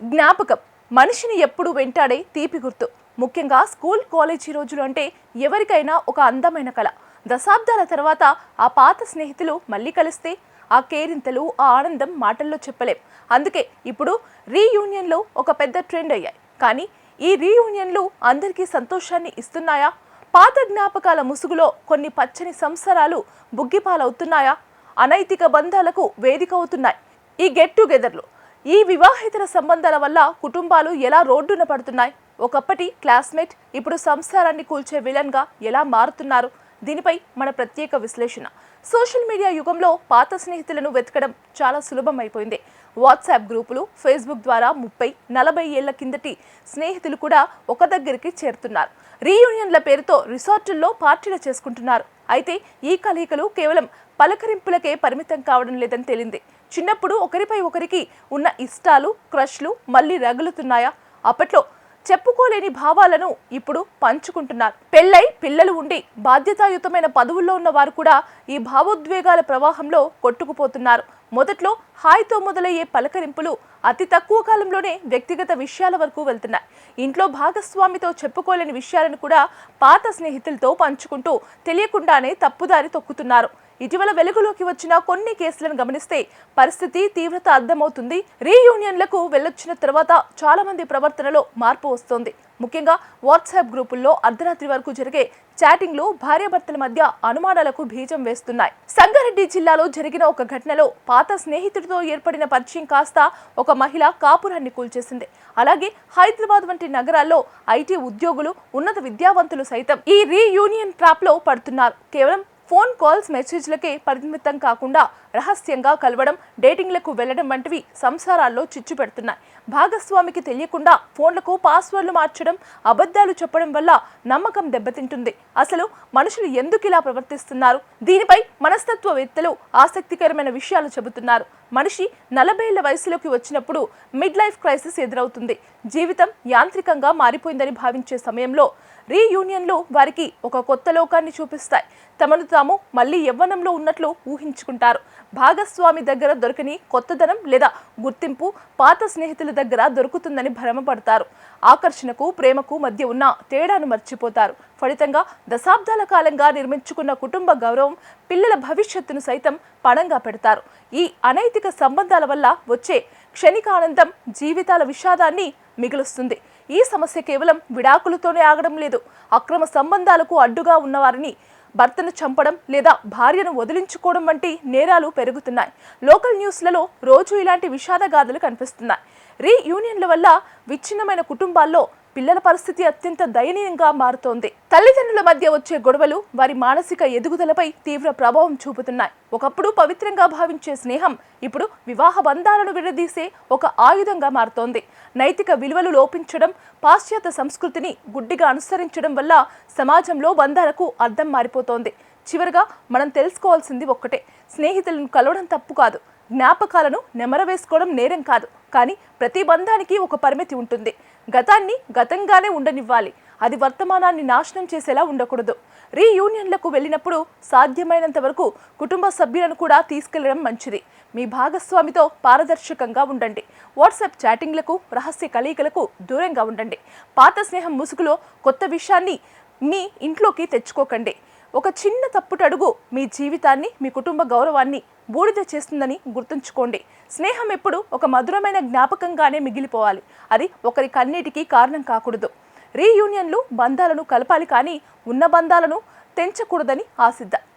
జ్ఞాపకం మనిషిని ఎప్పుడు వెంటాడే తీపి గుర్తు. ముఖ్యంగా స్కూల్ కాలేజీ రోజులు అంటే ఎవరికైనా ఒక అందమైన కళ. దశాబ్దాల తర్వాత ఆ పాత స్నేహితులు మళ్ళీ కలిస్తే ఆ కేరింతలు, ఆ ఆనందం మాటల్లో చెప్పలేం. అందుకే ఇప్పుడు రీయూనియన్లు ఒక పెద్ద ట్రెండ్ అయ్యాయి. కానీ ఈ రీయూనియన్లు అందరికీ సంతోషాన్ని ఇస్తున్నాయా? పాత జ్ఞాపకాల ముసుగులో కొన్ని పచ్చని సంవత్సరాలు బుగ్గిపాలవుతున్నాయా? అనైతిక బంధాలకు వేదిక అవుతున్నాయి ఈ గెట్ టుగెదర్లు. ఈ వివాహేతర సంబంధాల వల్ల కుటుంబాలు ఎలా రోడ్డున పడుతున్నాయి? ఒకప్పటి క్లాస్మేట్ ఇప్పుడు సంసారాన్ని కూల్చే విలన్గా ఎలా మారుతున్నారు? దీనిపై మన ప్రత్యేక విశ్లేషణ. సోషల్ మీడియా యుగంలో పాత స్నేహితులను వెతకడం చాలా సులభం అయిపోయింది. వాట్సాప్ గ్రూపులు, ఫేస్బుక్ ద్వారా 30-40 ఏళ్ల కిందటి స్నేహితులు కూడా ఒక దగ్గరికి చేరుతున్నారు. రీయూనియన్ల పేరుతో రిసార్టుల్లో పార్టీలు చేసుకుంటున్నారు. అయితే ఈ కలయికలు కేవలం పలకరింపులకే పరిమితం కావడం లేదని తేలింది. చిన్నప్పుడు ఒకరిపై ఒకరికి ఉన్న ఇష్టాలు, క్రష్లు మళ్ళీ రగులుతున్నాయా? అప్పట్లో చెప్పుకోలేని భావాలను ఇప్పుడు పంచుకుంటున్నారు. పెళ్ళై పిల్లలు ఉండి బాధ్యతాయుతమైన పదవుల్లో ఉన్న వారు కూడా ఈ భావోద్వేగాల ప్రవాహంలో కొట్టుకుపోతున్నారు. మొదట్లో హాయితో మొదలయ్యే పలకరింపులు అతి తక్కువ కాలంలోనే వ్యక్తిగత విషయాల వరకు వెళ్తున్నాయి. ఇంట్లో భాగస్వామితో చెప్పుకోలేని విషయాలను కూడా పాత స్నేహితులతో పంచుకుంటూ తెలియకుండానే తప్పుదారి తొక్కుతున్నారు. ఇటీవల వెలుగులోకి వచ్చిన కొన్ని కేసులను గమనిస్తే పరిస్థితి తీవ్రత అర్థమవుతుంది. రీయూనియన్లకు వెళ్ళొచ్చిన తర్వాత చాలా మంది ప్రవర్తనలో మార్పు వస్తోంది. ముఖ్యంగా వాట్సాప్ గ్రూపుల్లో అర్ధరాత్రి వరకు జరిగే చాటింగ్లు భార్యాభర్తల మధ్య అనుమానాలకు బీజం వేస్తున్నాయి. సంగారెడ్డి జిల్లాలో జరిగిన ఒక ఘటనలో పాత స్నేహితుడితో ఏర్పడిన పరిచయం కాస్త ఒక మహిళ కాపురాన్ని కూల్చేసింది. అలాగే హైదరాబాద్ వంటి నగరాల్లో ఐటీ ఉద్యోగులు, ఉన్నత విద్యావంతులు సైతం ఈ రీయూనియన్ ట్రాప్ లో పడుతున్నారు. కేవలం ఫోన్ కాల్స్, మెసేజ్లకే పరిమితం కాకుండా రహస్యంగా కలవడం, డేటింగ్లకు వెళ్లడం వంటివి సంసారాల్లో చిచ్చు పెడుతున్నాయి. భాగస్వామికి తెలియకుండా ఫోన్లకు పాస్వర్డ్లు మార్చడం, అబద్ధాలు చెప్పడం వల్ల నమ్మకం దెబ్బతింటుంది. అసలు మనుషులు ఎందుకు ఇలా ప్రవర్తిస్తున్నారు? దీనిపై మనస్తత్వవేత్తలు ఆసక్తికరమైన విషయాలు చెబుతున్నారు. మనిషి 40 ఏళ్ల వయసులోకి వచ్చినప్పుడు మిడ్ లైఫ్ క్రైసిస్ ఎదురవుతుంది. జీవితం యాంత్రికంగా మారిపోయిందని భావించే సమయంలో రీయూనియన్లు వారికి ఒక కొత్త లోకాన్ని చూపిస్తాయి. తమను తాము మళ్ళీ యవ్వనంలో ఉన్నట్లు ఊహించుకుంటారు. భాగస్వామి దగ్గర దొరకని కొత్తదనం లేదా గుర్తింపు పాత స్నేహితుల దగ్గర దొరుకుతుందని భ్రమపడతారు. ఆకర్షణకు, ప్రేమకు మధ్య ఉన్న తేడాను మర్చిపోతారు. ఫలితంగా దశాబ్దాల కాలంగా నిర్మించుకున్న కుటుంబ గౌరవం, పిల్లల భవిష్యత్తును సైతం పణంగా పెడతారు. ఈ అనైతిక సంబంధాల వల్ల వచ్చే క్షణికానందం జీవితాల విషాదాన్ని మిగులుస్తుంది. ఈ సమస్య కేవలం విడాకులతోనే ఆగడం లేదు. అక్రమ సంబంధాలకు అడ్డుగా ఉన్నవారిని భర్తను చంపడం లేదా భార్యను వదిలించుకోవడం వంటి నేరాలు పెరుగుతున్నాయి. లోకల్ న్యూస్లలో రోజు ఇలాంటి విషాదగాథలు కనిపిస్తున్నాయి. రీయూనియన్ల వల్ల విచ్ఛిన్నమైన కుటుంబాల్లో పిల్లల పరిస్థితి అత్యంత దయనీయంగా మారుతోంది. తల్లిదండ్రుల మధ్య వచ్చే గొడవలు వారి మానసిక ఎదుగుదలపై తీవ్ర ప్రభావం చూపుతున్నాయి. ఒకప్పుడు పవిత్రంగా భావించే స్నేహం ఇప్పుడు వివాహ బంధాలను విడదీసే ఒక ఆయుధంగా మారుతోంది. నైతిక విలువలు లోపించడం, పాశ్చాత్య సంస్కృతిని గుడ్డిగా అనుసరించడం వల్ల సమాజంలో బంధాలకు అర్థం మారిపోతోంది. చివరిగా మనం తెలుసుకోవాల్సింది ఒక్కటే: స్నేహితులను కలవడం తప్పు కాదు, జ్ఞాపకాలను నెమరవేసుకోవడం నేరం కాదు. కానీ ప్రతి బంధానికి ఒక పరిమితి ఉంటుంది. గతాన్ని గతంగానే ఉండనివ్వాలి. అది వర్తమానాన్ని నాశనం చేసేలా ఉండకూడదు. రీయూనియన్లకు వెళ్ళినప్పుడు సాధ్యమైనంత వరకు కుటుంబ సభ్యులను కూడా తీసుకెళ్లడం మంచిది. మీ భాగస్వామితో పారదర్శకంగా ఉండండి. వాట్సాప్ చాటింగ్లకు, రహస్య కలయికలకు దూరంగా ఉండండి. పాత స్నేహం ముసుగులో కొత్త విషయాన్ని మీ ఇంట్లోకి తెచ్చుకోకండి. ఒక చిన్న తప్పుటడుగు మీ జీవితాన్ని, మీ కుటుంబ గౌరవాన్ని బూడిద చేస్తుందని గుర్తుంచుకోండి. స్నేహం ఎప్పుడు ఒక మధురమైన జ్ఞాపకంగానే మిగిలిపోవాలి. అది ఒకరి కన్నీటికి కారణం కాకూడదు. రీయూనియన్లు బంధాలను కలపాలి, కానీ ఉన్న బంధాలను తెంచకూడదని ఆశిద్దాం.